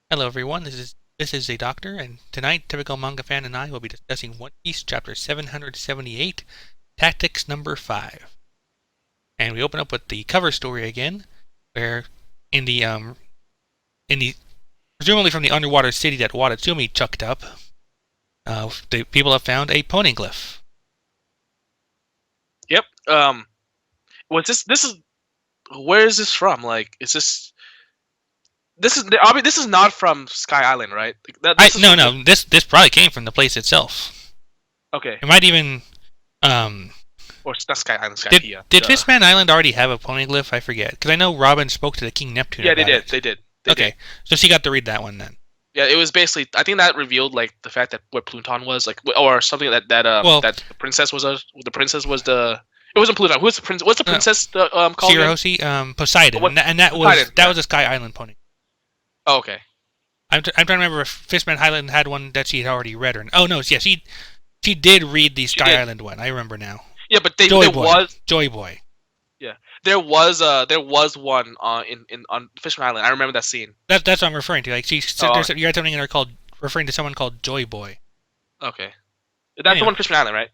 Hello everyone, this is a doctor, and tonight Typical Manga Fan and I will be discussing One Piece Chapter 778, Tactics Number 5. And we open up with the cover story again, where in the presumably from the underwater city that Watatsumi chucked up, the people have found a poneglyph. Yep. What's this is where is this from? Like, is this is I mean, this is not from Sky Island, right? No, this probably came from the place itself. Okay. It might even Or it's not Sky Island, did Skypiea. did Fishman Island already have a poneglyph? I forget, because I know Robin spoke to the King Neptune. Yeah, about they did. it. They did. Okay, so she got to read that one then. Yeah, it was basically. I think that revealed like the fact that what Pluton was like, or something that the princess was the princess was the. It wasn't Pluton. Who's the prince? What's the princess called? Shirahoshi, Poseidon, and that was a Sky Island pony. Oh, okay. I'm trying to remember if Fishman Island had one that she had already read, or oh no, yeah, she did read the Sky Island one. I remember now. Yeah, but there was Joy Boy. Yeah, there was one on Fishman Island. I remember that scene. That's what I'm referring to. Like you had something in there called referring to someone called Joy Boy. Okay, that's the one on Fishman Island, right?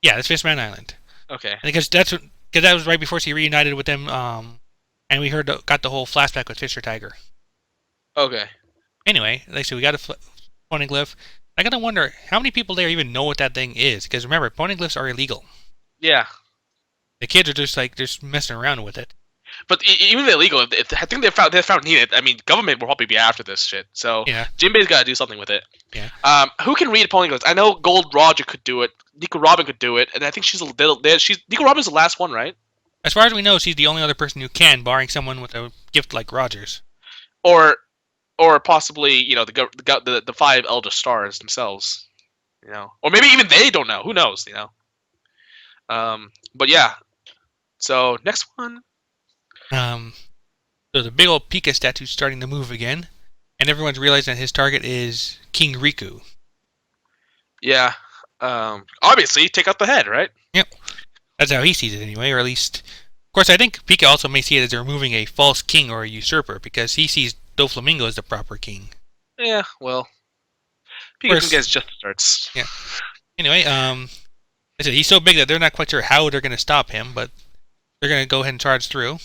Yeah, that's Fishman Island. Okay. Because that was right before she reunited with them, and we got the whole flashback with Fisher Tiger. Okay. Anyway, like so we got a poneglyph. I gotta wonder how many people there even know what that thing is, because remember, poneglyphs are illegal. Yeah. The kids are just messing around with it. But even if they're illegal, I think they found needed. I mean, government will probably be after this shit. So yeah. Jinbei's got to do something with it. Yeah. Who can read poneglyphs? I know Gold Roger could do it. Nico Robin could do it, and I think Nico Robin's the last one, right? As far as we know, she's the only other person who can, barring someone with a gift like Roger's. Or possibly, the five elder stars themselves, or maybe even they don't know. Who knows, But yeah. So next one. So the big old Pika statue's starting to move again, and everyone's realizing that his target is King Riku. Yeah. Obviously, take out the head, right? Yep. That's how he sees it anyway, or at least. Of course, I think Pika also may see it as removing a false king or a usurper, because he sees Doflamingo as the proper king. Yeah, well, Pika gets just starts. Yeah. Anyway, I said he's so big that they're not quite sure how they're going to stop him, but they're going to go ahead and charge through.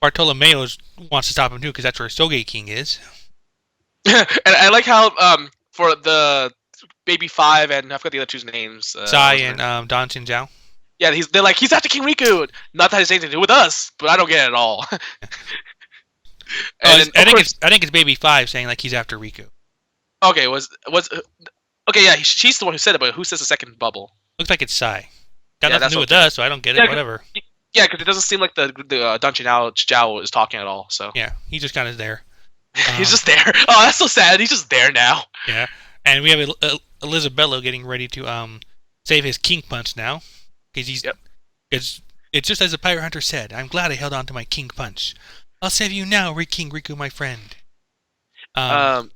Bartolomeo wants to stop him too, because that's where Soge King is. And I like how for the Baby Five and I forgot the other two's names. Sai and Don Chinjiao. Yeah, they're like, he's after King Riku. Not that it has anything to do with us, but I don't get it at all. I think it's Baby Five saying like he's after Riku. Okay, okay, yeah, she's the one who said it, but who says the second bubble? Looks like it's Sai. Got nothing to do with us, so I don't get it. Whatever. Yeah, because it doesn't seem like the Dungeon Jiao is talking at all. So yeah, he just kind of there. He's just there. Oh, that's so sad. He's just there now. Yeah, and we have Elizabello getting ready to save his King Punch now, because it's just as the Pirate Hunter said. I'm glad I held on to my King Punch. I'll save you now, King Riku, my friend. But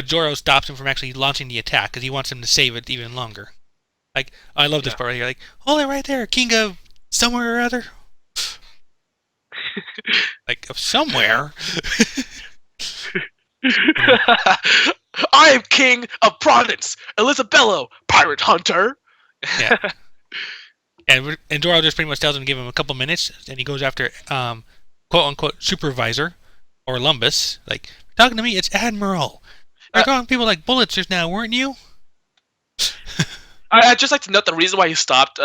Zoro stops him from actually launching the attack because he wants him to save it even longer. Like, I love this part right here. Like, hold it right there, King of somewhere or other. Like, of somewhere. I am King of Providence, Elizabello, Pirate Hunter. Yeah. And Zoro just pretty much tells him to give him a couple minutes, and he goes after quote-unquote supervisor, or Lumbus. Like, talking to me, it's Admiral. You're calling people like bullets just now, weren't you? I'd just like to note the reason why he stopped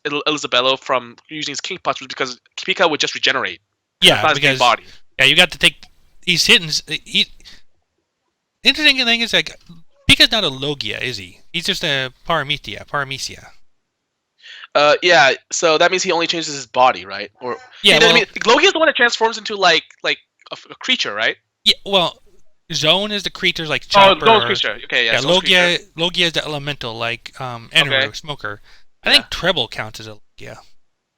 Elizabello from using his King Punch was because Pika would just regenerate. Yeah, because body. Yeah, you got to take. He's hitting. Interesting thing is like Pika's not a Logia, is he? He's just a Paramecia. Yeah. So that means he only changes his body, right? Or yeah, I mean, Logia is the one that transforms into like a creature, right? Yeah. Well, Zone is the creature like Chopper. Oh, Zone's creature. Okay, yeah. Logia is the elemental like Eneru, Smoker. I think Treble counts as a Logia.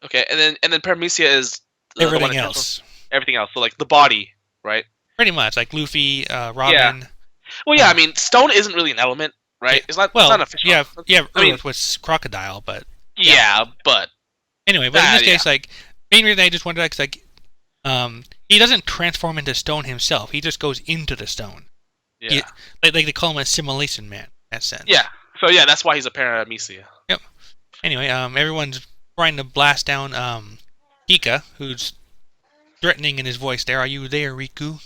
Okay, and then Paramecia is everything else. Everything else, so like the body, right? Pretty much, like Luffy, Robin. Yeah. Well, yeah. I mean, stone isn't really an element, right? It's not. Well, it's not official. Yeah. Earth was crocodile, but yeah, but anyway, but in this case, like main reason I just wondered, like, he doesn't transform into stone himself. He just goes into the stone. Yeah. Like they call him a assimilation man, in that sense. Yeah. So yeah, that's why he's a paramecia. Yep. Anyway, everyone's trying to blast down Pika, who's threatening in his voice there. Are you there, Riku?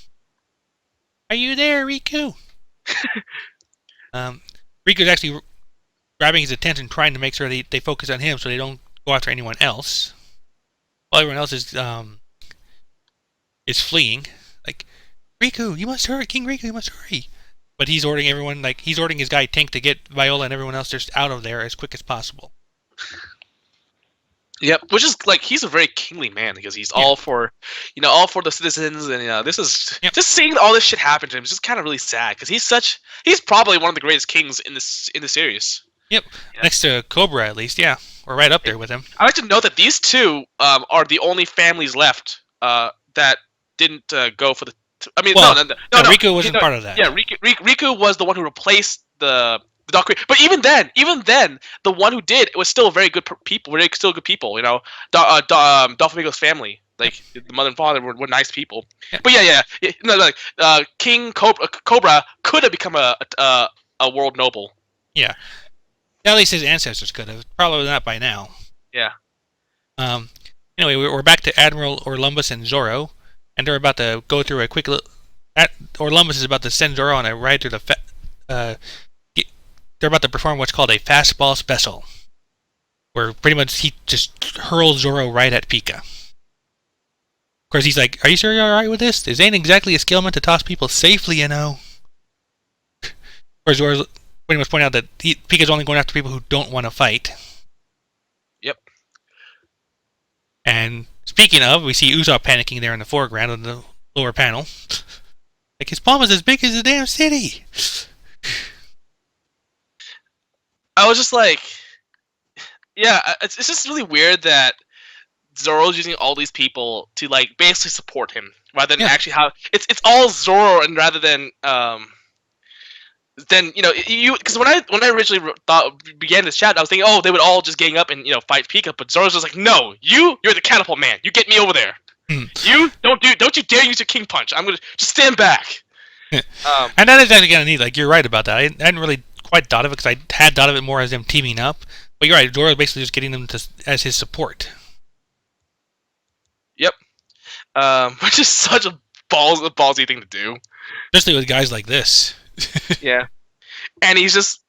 Are you there, Riku? Riku's actually grabbing his attention, trying to make sure they focus on him so they don't go after anyone else. While everyone else is fleeing. Like, Riku, you must hurry! King Riku, you must hurry! But he's ordering everyone, like, he's ordering his guy Tank to get Viola and everyone else just out of there as quick as possible. Yep, which is like he's a very kingly man because he's all for, all for the citizens, and this is just seeing all this shit happen to him is just kind of really sad because he's probably one of the greatest kings in the series. Yep, next to Cobra at least, yeah, we're right up there with him. I like to note that these two are the only families left that didn't go for the. I mean, no, Riku wasn't part of that. Yeah, Riku was the one who replaced the Dog Queen. But even then, the one who did, it was still very good people. Still good people, Doflamingo's family, like the mother and father, were nice people. Yeah. But King Cobra could have become a world noble. Yeah, at least his ancestors could have. Probably not by now. Yeah. Anyway, we're back to Admiral Orlumbus and Zoro, and they're about to go through a quick. Orlumbus is about to send Zoro on a ride through the. They're about to perform what's called a fastball special, where pretty much he just hurls Zoro right at Pika. Of course, he's like, "Are you sure you're alright with this? This ain't exactly a skill meant to toss people safely, you know." Of course, Zoro's pretty much pointing out that Pika's only going after people who don't want to fight. Yep. And speaking of, we see Usopp panicking there in the foreground on the lower panel. Like, his palm is as big as the damn city. I was just like, yeah, it's just really weird that Zoro's using all these people to like basically support him rather than actually how it's all Zoro, and rather than because when I originally began this chat, I was thinking, oh, they would all just gang up and fight Pika, but Zoro's just like, no, you're the catapult man, you get me over there. You don't you dare use your king punch. I'm gonna just stand back. And that is actually kind of neat. Like, you're right about that. I hadn't really quite thought of it because I had thought of it more as them teaming up. But you're right. Zoro's basically just getting them as his support. Yep. Which is such a ballsy thing to do. Especially with guys like this. Yeah. And he's just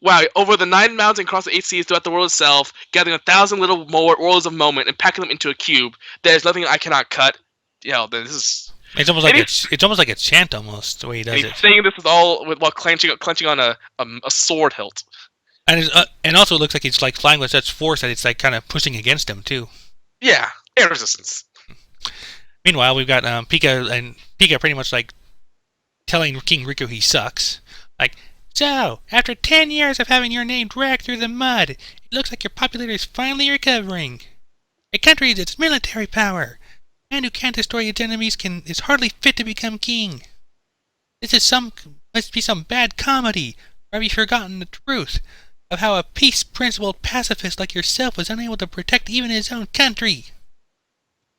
wow, over the 9 mountains and across the 8 seas throughout the world itself, gathering 1,000 little worlds of moment and packing them into a cube. There's nothing I cannot cut. This is. It's almost like a chant, almost the way he does it. He's saying this is all while clenching on a sword hilt. And also it looks like it's like flying with such force that it's like kind of pushing against him too. Yeah, air resistance. Meanwhile, we've got Pika pretty much like telling King Riku he sucks. Like, so after 10 years of having your name dragged through the mud, it looks like your popularity is finally recovering. A country is its military power. A man who can't destroy its enemies is hardly fit to become king. Must be some bad comedy, or have you forgotten the truth of how a peace-principled pacifist like yourself was unable to protect even his own country?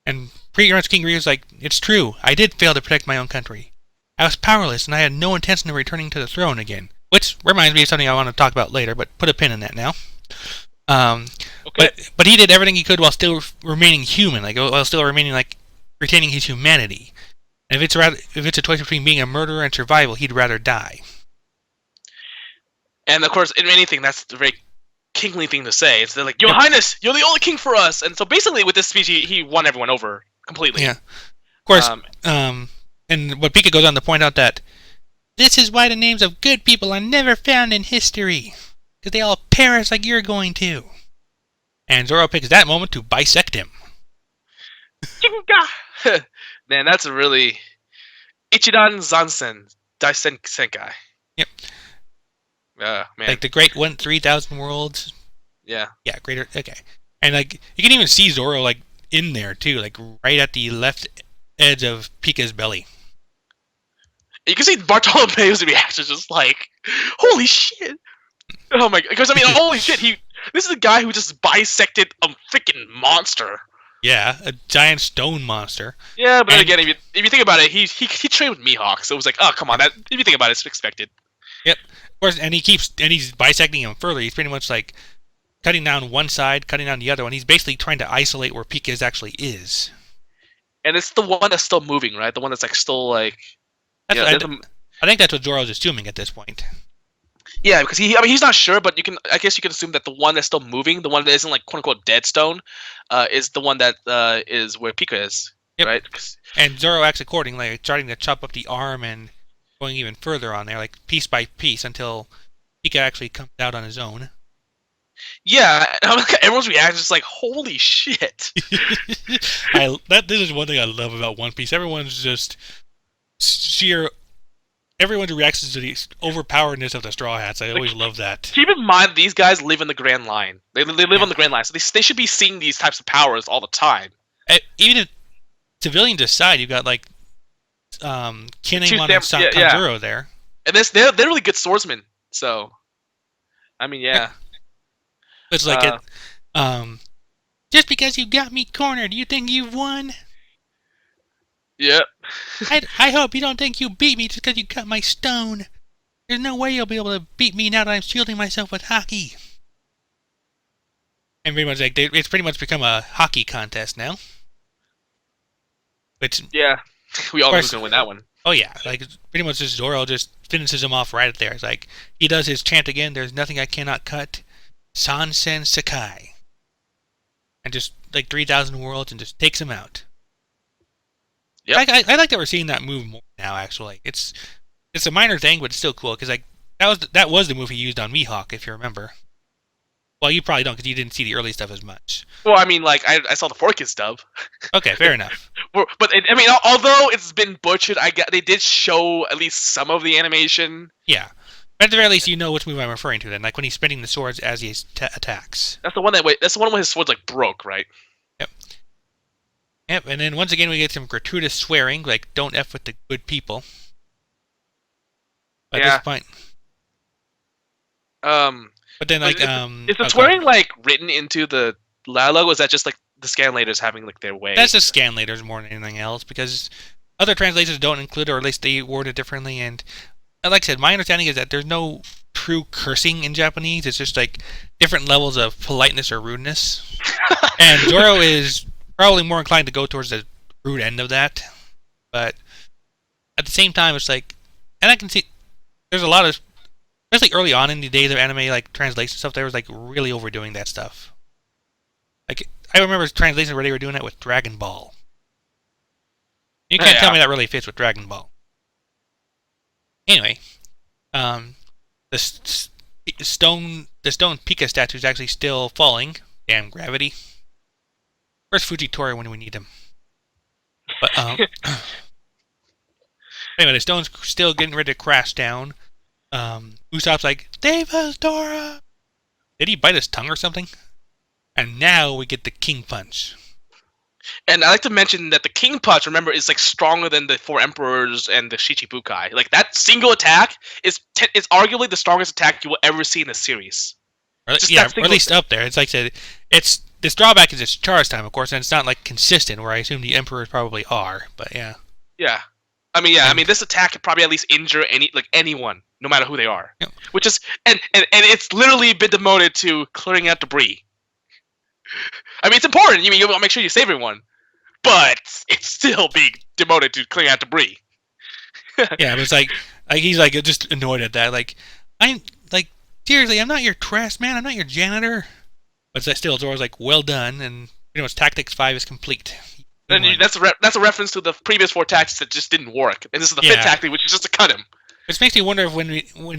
And pretty much King Ryu's like, it's true, I did fail to protect my own country. I was powerless, and I had no intention of returning to the throne again. Which reminds me of something I want to talk about later, but put a pin in that now. Okay. But he did everything he could while still remaining human, like while still remaining like retaining his humanity. And if it's a choice between being a murderer and survival, he'd rather die. And of course, in anything, that's a very kingly thing to say. It's like, Your Highness, you're the only king for us. And so basically, with this speech, he won everyone over completely. Yeah. Of course. And what Pika goes on to point out that this is why the names of good people are never found in history, because they all perish like you're going to. And Zoro picks that moment to bisect him. Man, that's a really Ichidan Zansen Daisen Senkai. Yep. Man. Like the Great 3,000 Worlds. Yeah. Yeah, greater. Okay. And like you can even see Zoro like in there too, like right at the left edge of Pika's belly. You can see Bartolomeo's reaction, just like, holy shit! Oh my god! Because I mean, holy shit! This is a guy who just bisected a freaking monster. Yeah, a giant stone monster. Yeah, but then And again, if you think about it, he trained with Mihawk, so it was like, oh come on, that if you think about it, it's expected. yep, of course, and he's bisecting him further. He's pretty much like cutting down one side, cutting down the other one. He's basically trying to isolate where Pika's actually is. And it's the one that's still moving, right? The one that's like still like, That's yeah, I think that's what Zoro's assuming at this point. yeah, because I mean, he's not sure, but I guess you can assume that the one that's still moving, the one that isn't like quote unquote dead stone, is the one that is where Pika is, Yep. right? And Zoro acts accordingly, like, starting to chop up the arm and going even further on there, like piece by piece, until Pika actually comes out on his own. Yeah, and everyone's reaction is like, holy shit. This is one thing I love about One Piece. Everyone's just sheer. Everyone's reactions to the overpoweredness of the Straw Hats. I always love that. Keep in mind, these guys live in the Grand Line. They live on the Grand Line, so they should be seeing these types of powers all the time. Even if civilians aside, you've got like Kinemon and Tanjiro there. And they're really good swordsmen. So, I mean, yeah. It's like just because you got me cornered, you think you've won? Yep. I hope you don't think you beat me just because you cut my stone. There's no way you'll be able to beat me now that I'm shielding myself with hockey. And pretty much like it's pretty much become a hockey contest now. Which yeah, we all know who's gonna win that one. Oh yeah, like pretty much just Zoro just finishes him off right there. It's like he does his chant again. There's nothing I cannot cut. Sansen Sakai. And just like 3,000 worlds and just takes him out. Yeah, I like that we're seeing that move more now. Actually, it's a minor thing, but it's still cool because like that was the move he used on Mihawk, if you remember. Well, you probably don't because you didn't see the early stuff as much. Well, I mean, like I saw the 4Kids dub. Okay, fair enough. But I mean, although it's been butchered, they did show at least some of the animation. Yeah, at the very least, you know which move I'm referring to. Then, like when he's spinning the swords as he attacks. That's the one where his swords like broke, right? Yep. Yep, and then once again we get some gratuitous swearing, like "Don't f with the good people." At this point. But then, like, is the swearing like written into the dialogue, or is that just like the scanlators having like their way? That's just scanlators more than anything else, because other translations don't include, or at least they word it differently. And like I said, my understanding is that there's no true cursing in Japanese. It's just like different levels of politeness or rudeness. And Zoro is probably more inclined to go towards the rude end of that. But at the same time, it's like, and I can see there's a lot of, especially early on in the days of anime, like translation stuff, they was like really overdoing that stuff. Like I remember translations where they were doing it with Dragon Ball. You can't tell me that really fits with Dragon Ball. Anyway, the stone Pika statue is actually still falling. Damn gravity. Where's Fujitora when we need him? But anyway, the stone's still getting ready to crash down. Usopp's like, "Save us, Dora!" Did he bite his tongue or something? And now we get the King Punch. And I like to mention that the King Punch, remember, is like stronger than the Four Emperors and the Shichibukai. Like that single attack is arguably the strongest attack you will ever see in the series. Or at least up there. It's like I said, this drawback is its charge time, of course, and it's not like consistent. Where I assume the Emperors probably are, but yeah. Yeah, I mean, this attack could probably at least injure anyone, no matter who they are. Yep. Which is and it's literally been demoted to clearing out debris. I mean, it's important. You want to make sure you save everyone, but it's still being demoted to clearing out debris. Yeah, but it's like he's like just annoyed at that. Like I'm like seriously, I'm not your trash man. I'm not your janitor. But still, Zoro's like, well done, and pretty much Tactics 5 is complete. And that's a reference to the previous 4 tactics that just didn't work, and this is the 5th tactic, which is just to cut him. Which makes me wonder if when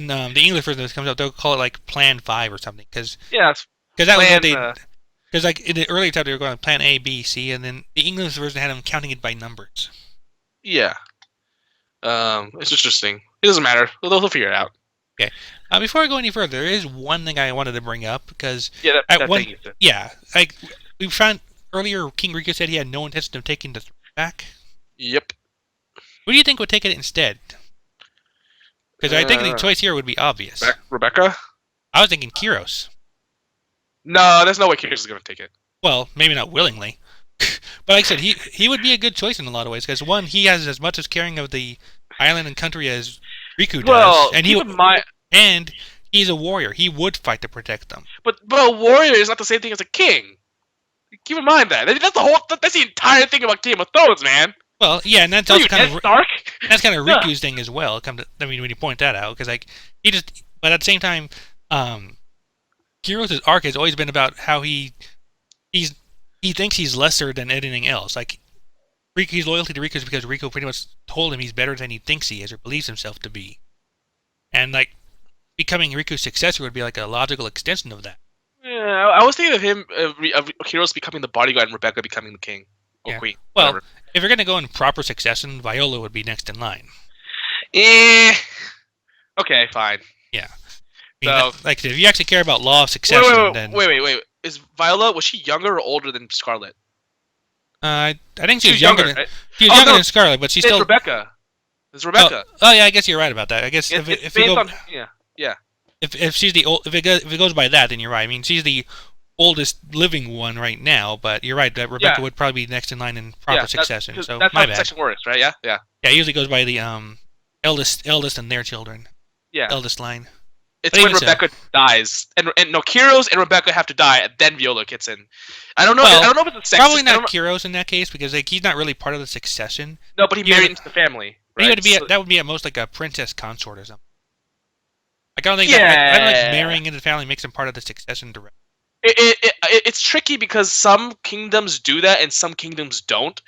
the English version of this comes out, they'll call it like Plan 5 or something, because that was what they. Because like in the earlier time they were going Plan A, B, C, and then the English version had them counting it by numbers. Yeah. It's interesting. It doesn't matter. They'll figure it out. Okay. Before I go any further, there is one thing I wanted to bring up because like we found earlier, King Riku said he had no intention of taking the throne back. Yep. Who do you think would take it instead? Because I think the choice here would be obvious. Rebecca? I was thinking Kyros. No, there's no way Kyros is going to take it. Well, maybe not willingly. But like I said, he would be a good choice in a lot of ways because one, he has as much as caring of the island and country as Riku does, Well, keep in mind, and he's a warrior. He would fight to protect them. but a warrior is not the same thing as a king. Keep in mind that. That's the entire thing about Game of Thrones, man. Well, yeah, and that's What are also you, kind Ned of Stark? that's kind of Yeah. Riku's thing as well. When you point that out, because like he just, but at the same time, Kiros' arc has always been about how he's he thinks he's lesser than anything else. Like Riku's loyalty to Riku is because Riku pretty much told him he's better than he thinks he is or believes himself to be, and like becoming Riku's successor would be like a logical extension of that. Yeah, I was thinking of him, of Heroes becoming the bodyguard and Rebecca becoming the king or Yeah. queen. Well, Whatever. if you're gonna go in proper succession, Viola would be next in line. Okay, fine. Yeah. I mean, So, like if you actually care about law of succession, then wait. Is Viola, was she younger or older than Scarlet? I think she was She's younger. right? She was Oh, younger no, than Scarlet, but she's it's still. Rebecca. It's Rebecca. Oh yeah, I guess you're right about that. I guess It's if you based go on yeah. if she's the old if it goes by that, then you're right. I mean, she's the oldest living one right now, but you're right that Rebecca Yeah. would probably be next in line in proper succession. 'Cause So that's my how bad. succession works, right? Yeah. Yeah, it usually goes by the eldest and their children. Yeah. Eldest line. It's But when even so. Rebecca dies, and no, Kiros and Rebecca have to die, and then Viola gets in. I don't know. Well, I don't know if it's a sexist. Probably I don't not know- Kiros in that case because like he's not really part of the succession. No, but he Yeah. married into the family. He Right? would be So- that would be at most like a princess consort or something. Like I don't think I don't think marrying into the family makes him part of the succession direct. it's tricky because some kingdoms do that and some kingdoms don't.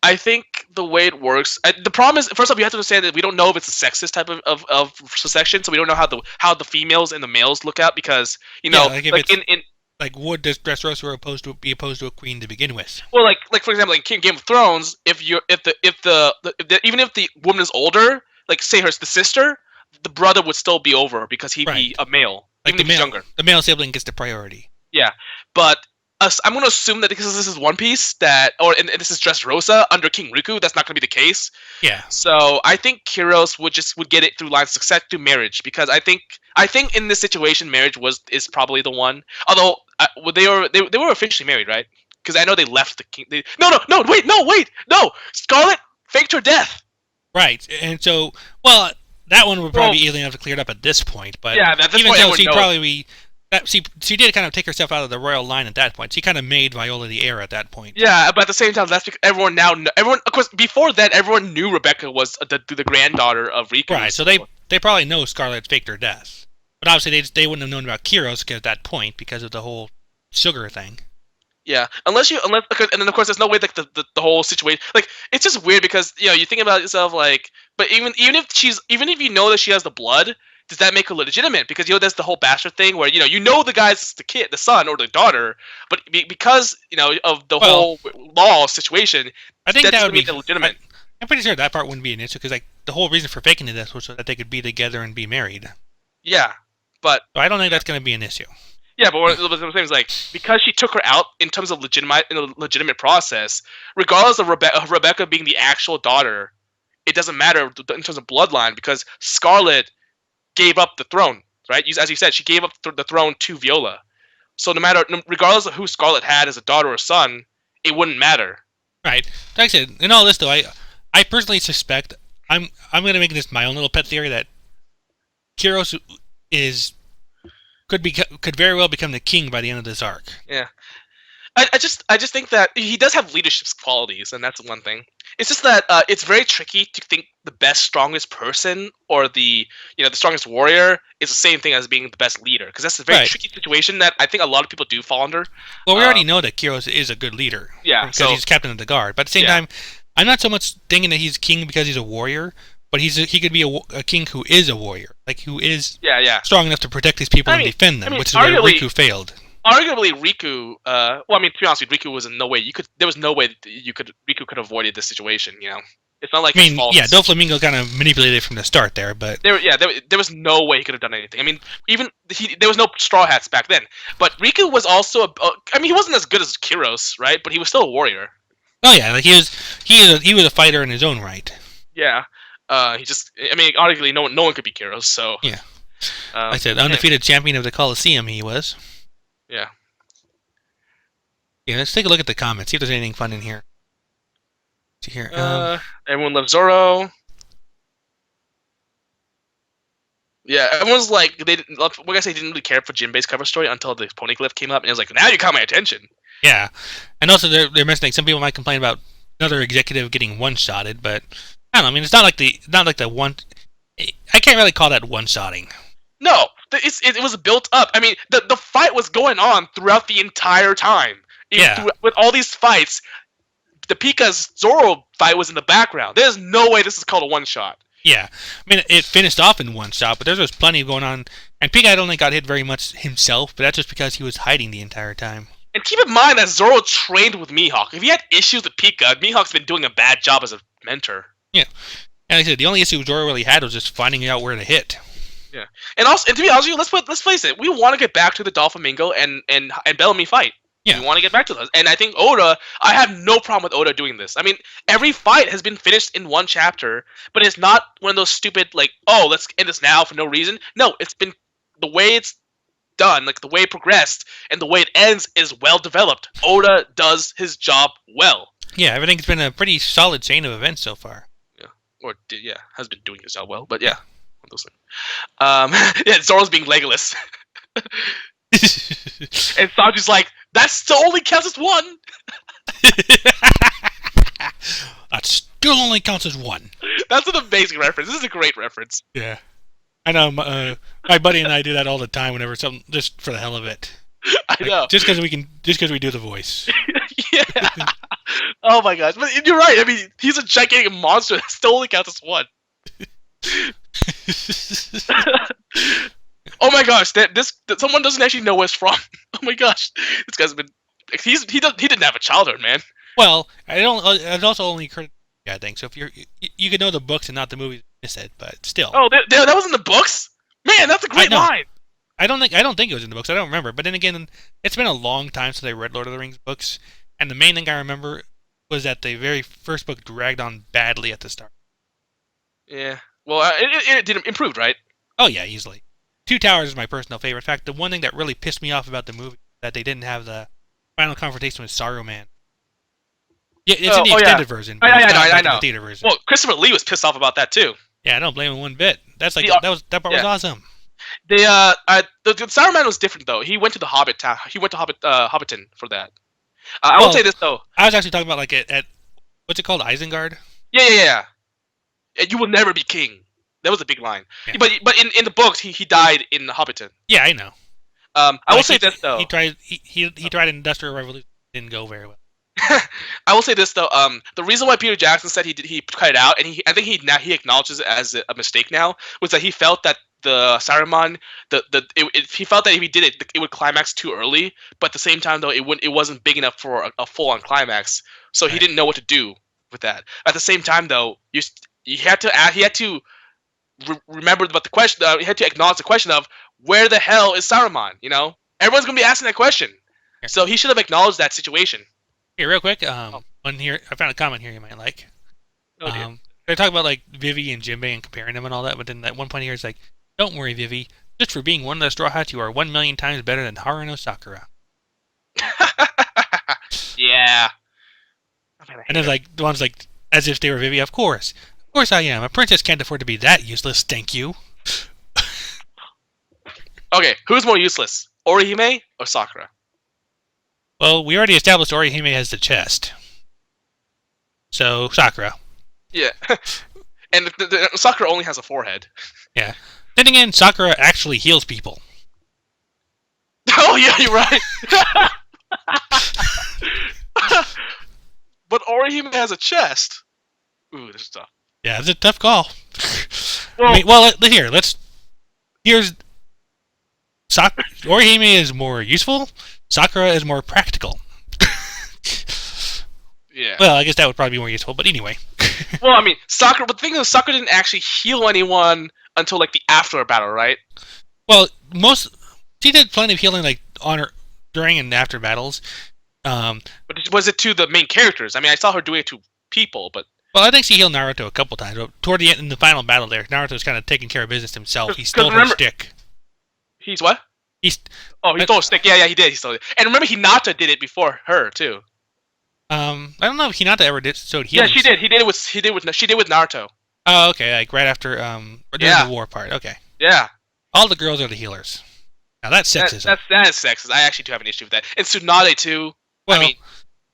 I think the way it works, the problem is, first off, you have to understand that we don't know if it's a sexist type of succession, so we don't know how the females and the males look out because Yeah, like if it's- in Like would Dressrosa be opposed to a queen to begin with? well, like for example, like Game of Thrones, if even if the woman is older, like say the sister, the brother would still be over because he'd be Right. a male, Like even if he's younger. the male sibling gets the priority. Yeah, but I'm going to assume that because this is One Piece and this is Dressrosa under King Riku, that's not going to be the case. Yeah. So I think Kiros would get it through line of success through marriage because I think in this situation marriage is probably the one. Although they were officially married, right? Because I know they left the king. Wait, no. Scarlet faked her death. Right, and so that one would probably be easily enough to clear it up at this point. But Yeah, at this even point, so, everyone she'd knows. probably be. She did kind of take herself out of the royal line at that point. She kind of made Viola the heir at that point. Yeah, but at the same time, that's because everyone of course, before that, everyone knew Rebecca was the granddaughter of Riku. Right, so they probably know Scarlet faked her death, but obviously they wouldn't have known about Kiros at that point because of the whole sugar thing. Yeah, and then of course there's no way like the whole situation, like it's just weird because you think about yourself like, but even if you know that she has the blood, does that make her legitimate? Because there's the whole bastard thing where the guy's the son or the daughter, but because of the whole law situation, I think that would be legitimate. I'm pretty sure that part wouldn't be an issue because like the whole reason for faking this was so that they could be together and be married. Yeah, but So I don't think that's going to be an issue. yeah, but what I'm saying is like because she took her out in terms of legitimate process, regardless of Rebecca being the actual daughter, it doesn't matter in terms of bloodline because Scarlet gave up the throne, right? As you said, she gave up the throne to Viola. So regardless of who Scarlet had as a daughter or son, it wouldn't matter. Right. Like I said, in all this though, I personally suspect I'm going to make this my own little pet theory that Kiros could very well become the king by the end of this arc. Yeah. I just think that he does have leadership qualities, and that's one thing. It's just that it's very tricky to think the best, strongest person or the strongest warrior is the same thing as being the best leader, because that's a very tricky situation that I think a lot of people do fall under. Well, we already know that Kiros is a good leader. Yeah, because he's captain of the guard. But at the same time, I'm not so much thinking that he's king because he's a warrior, but he could be a king who is a warrior, like who is strong enough to protect these people and defend them, which is where Riku failed. Arguably, Riku. To be honest with you, Riku was in no way There was no way Riku could have avoided this situation. It's not like his fault. Yeah, Doflamingo kind of manipulated it from the start there, but there was no way he could have done anything. I mean, there was no Straw Hats back then. But Riku was also he wasn't as good as Kiros, right? But he was still a warrior. Oh yeah, like he was a fighter in his own right. Yeah. Arguably, no one could beat Kiros. So yeah. I said undefeated champion of the Colosseum. He was. Yeah. Yeah, let's take a look at the comments. See if there's anything fun in here. See here. Everyone loves Zoro. Yeah, everyone's like, they didn't. Like I say, didn't really care for Jinbei's cover story until the Poneglyph came up, and it was like, now you caught my attention. Yeah, and also they're mentioning some people might complain about another executive getting one-shotted, but I don't know. I mean, it's not like the one. I can't really call that one-shotting. No, it was built up. I mean, the fight was going on throughout the entire time. With all these fights, the Pika's Zoro fight was in the background. There's no way this is called a one-shot. Yeah, I mean, it finished off in one shot, but there was plenty going on. And Pika, I don't think got hit very much himself, but that's just because he was hiding the entire time. And keep in mind that Zoro trained with Mihawk. If he had issues with Pika, Mihawk's been doing a bad job as a mentor. Yeah, and like I said, the only issue Zoro really had was just finding out where to hit. Yeah, and to be honest with you, let's face it. We want to get back to the Doflamingo and Bellamy fight. Yeah. We want to get back to those. And I think Oda, I have no problem with Oda doing this. I mean, every fight has been finished in one chapter, but it's not one of those stupid, like, oh, let's end this now for no reason. No, it's been the way it's done, like the way it progressed, and the way it ends is well developed. Oda does his job well. Yeah, everything's been a pretty solid chain of events so far. Yeah, has been doing his job well, but yeah, one of those things. Yeah, Zoro's being Legolas. And Sanji's like, that still only counts as one. That still only counts as one. That's an amazing reference. This is a great reference. Yeah, I know. My buddy and I do that all the time. Whenever something, just for the hell of it. I know. Just because we do the voice. Yeah. Oh my gosh! But you're right. I mean, he's a gigantic monster that still only counts as one. Oh my gosh! Someone doesn't actually know where it's from. Oh my gosh! This guy's been. He didn't have a childhood, man. Well, it also only occurred. I think so. If you could know the books and not the movies, miss it, but still. Oh, that was in the books. Man, that's a great line. I don't think it was in the books. I don't remember. But then again, it's been a long time since I read Lord of the Rings books, and the main thing I remember was that the very first book dragged on badly at the start. Yeah. Well, it did improve, right? Oh yeah, easily. Two Towers is my personal favorite. In fact, the one thing that really pissed me off about the movie is that they didn't have the final confrontation with Saruman. Yeah, it's in the extended version. I know. The theater version. Well, Christopher Lee was pissed off about that too. Yeah, I don't blame him one bit. That part was awesome. The Saruman was different though. He went to the Hobbit town. He went to Hobbiton for that. I will say this though. I was actually talking about like at what's it called, Isengard? Yeah. You will never be king. That was a big line. Yeah. But in the books, he died in Hobbiton. Yeah, I know. I will say this though. He tried an industrial revolution. Didn't go very well. I will say this though. The reason why Peter Jackson said he cut it out, and I think he acknowledges it as a mistake now, was that he felt that the Saruman, he felt that if he did it, it would climax too early. But at the same time, though, it wasn't big enough for a full-on climax. So he didn't know what to do with that. At the same time, though, he had to remember about the question. He had to acknowledge the question of where the hell is Saruman? You know, everyone's gonna be asking that question. Yeah. So he should have acknowledged that situation. Hey, real quick, one here. I found a comment here you might like. They're talking about like Vivi and Jinbei and comparing them and all that, but then at one point here it's like, "Don't worry, Vivi. Just for being one of the Straw Hats, you are 1,000,000 times better than Haruno Sakura." Yeah. And then like the ones like as if they were Vivi. Of course I am. A princess can't afford to be that useless. Thank you. Okay, who's more useless, Orihime or Sakura? Well, we already established Orihime has the chest. So, Sakura. Yeah. And the Sakura only has a forehead. Yeah. Then again, Sakura actually heals people. Oh, yeah, you're right. But Orihime has a chest. Ooh, this is tough. Yeah, it's a tough call. Here's... Orihime is more useful. Sakura is more practical. Yeah. Well, I guess that would probably be more useful, but anyway. Well, I mean, Sakura. But the thing is, Sakura didn't actually heal anyone until like the after battle, right? Well, she did plenty of healing, like during and after battles. But was it to the main characters? I mean, I saw her doing it to people, but. Well, I think she healed Naruto a couple times. But toward the end, in the final battle, there, Naruto's kind of taking care of business himself. He stole her stick. He's what? He's Oh, he I, stole a stick. Yeah, he did. He stole it. And remember, Hinata did it before her too. I don't know if Hinata ever showed Yeah, healing. she did. She did with Naruto. Oh, okay, like right after during the Yeah, war part. Okay, yeah. all the girls are the healers. Now that's sexism. That is sexist. I actually do have an issue with that. And Tsunade too. I Well, mean,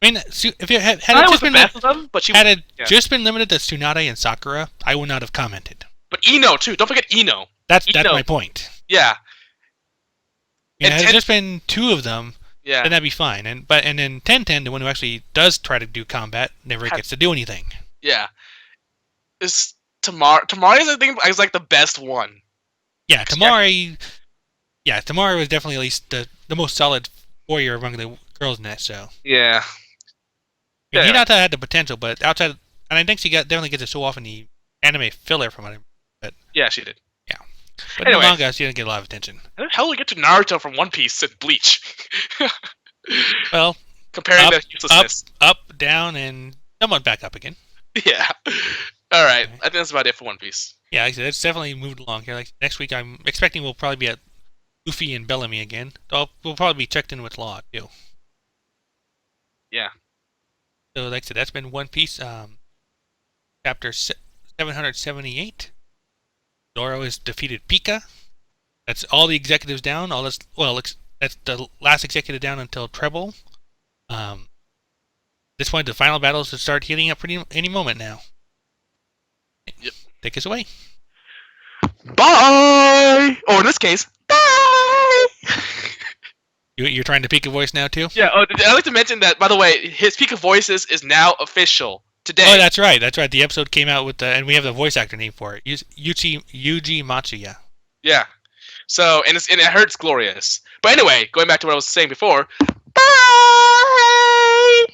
I mean, if it had it Tsunade was just the been best of them, but she was. had it Yeah. just been limited to Tsunade and Sakura, I would not have commented. But Ino too. Don't forget Ino. That's Ino. my point. Yeah. You know, And had it just been two of them, yeah. then that'd be fine. And then Ten, the one who actually does try to do combat, never gets to do anything. Yeah. Is Tamari I think is like the best one. Yeah, Tamari. Yeah, Tamari was definitely at least the most solid warrior among the girls in that show. Yeah. I mean, Yeah. Hinata had the potential, but outside, and I think she definitely gets to show off in the anime filler from it. But Yeah, she did. yeah, but Anyway. in the manga, she didn't get a lot of attention. How the hell did we get to Naruto from One Piece and Bleach? Well, Comparing up, the uselessness. up, down, and somewhat back up again. Yeah. All right. Okay. I think that's about it for One Piece. Yeah, like I said, it's definitely moved along here. Like next week, I'm expecting we'll probably be at Luffy and Bellamy again. So we'll probably be checked in with Law too. Yeah. So like I said, that's been One Piece, chapter 778. Zoro has defeated Pika. That's all the executives down. All this, well, that's the last executive down until Treble. At this point, the final battles should start heating up any moment now. Yep. Take us away. Bye! Or in this case, bye! You're trying to Pika voice now too? Yeah, I'd like to mention that, by the way, his Peak of Voices is now official today. Oh, that's right. That's right. The episode came out with and we have the voice actor name for it. Yuji Matsuya. Yeah. So, and I heard it's glorious. But anyway, going back to what I was saying before, bye!